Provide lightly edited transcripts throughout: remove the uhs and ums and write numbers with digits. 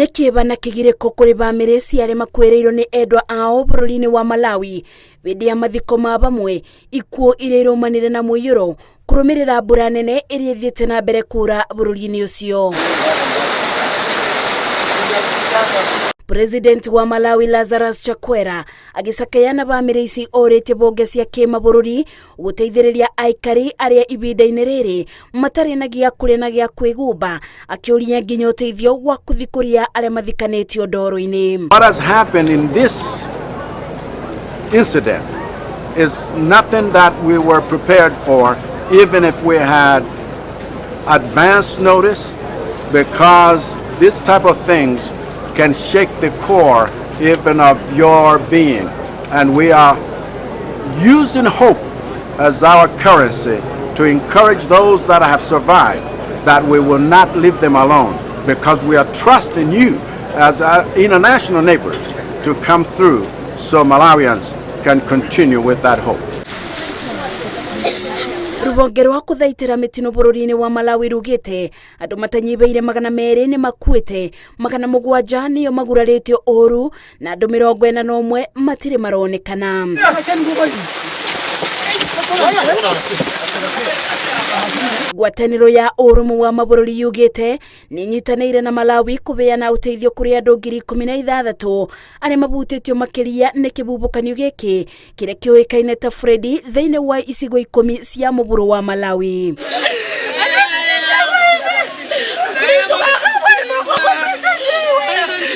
Nikiba na kigiriko kuri bamĩrĩ cia arĩa makuĩrĩirwo nĩ endwa ao bũrũri-inĩ wa Malawi hĩndĩ ya mathiko ma bamwe, ikuũ iria irũmanĩre na mũiyũro kũrũmĩrĩra mbura nene ĩrĩa ĩthiĩte na mbere kura bũrũri-inĩ ũcio. President wa Malawi Lazarus Chakwera agĩcakayana bamĩrĩ ici orĩtie bonge cia kĩmabũrũri gũteithĩrĩria aikari arĩa ibinda-inĩ rĩrĩ matarĩ na gĩa kũrĩa na gĩa kwĩgumba, akĩũria nginya ũteithio wa kũthikũria arĩa mathikanĩtio ndoro-inĩ. What has happened in this incident is nothing that we were prepared for, even if we had advance notice, because this type of things can shake the core even of your being, and we are using hope as our currency to encourage those that have survived that we will not leave them alone, because we are trusting you as our international neighbors to come through so Malawians can continue with that hope. Rũhonge rwa kũthaitĩra mĩtino bũrũri-inĩ wa Malawi rugĩte andũ matanyibaire 200 nĩ makuĩte, 700 nĩo magurarĩtio ũru na andũ 41 matirĩ maronekana. Ngwatanĩro ya ũrũmwe wa mabũrũri yugĩte nĩ nyitanĩire na Malawi kũbeana ũteithio kũrĩ andũ 16,000 arĩa mabutĩtio makĩria nĩ kĩhuhũkanio gĩkĩ kĩrĩa kĩoĩkaine ta Freddy thĩinĩ wa icigo 10 cia mũburo wa Malawi.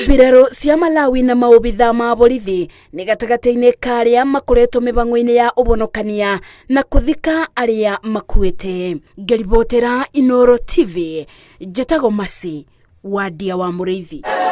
Biraro cia Malawi na maobitha ma borithi nĩ gatagata-inĩ karĩa makoretwo mĩbango-inĩ ya ũbonokania na kũthika arĩa makuĩte. Ngaribotera Inooro TV, njĩtagwo Masi wa Ndia wa Mũrĩithi.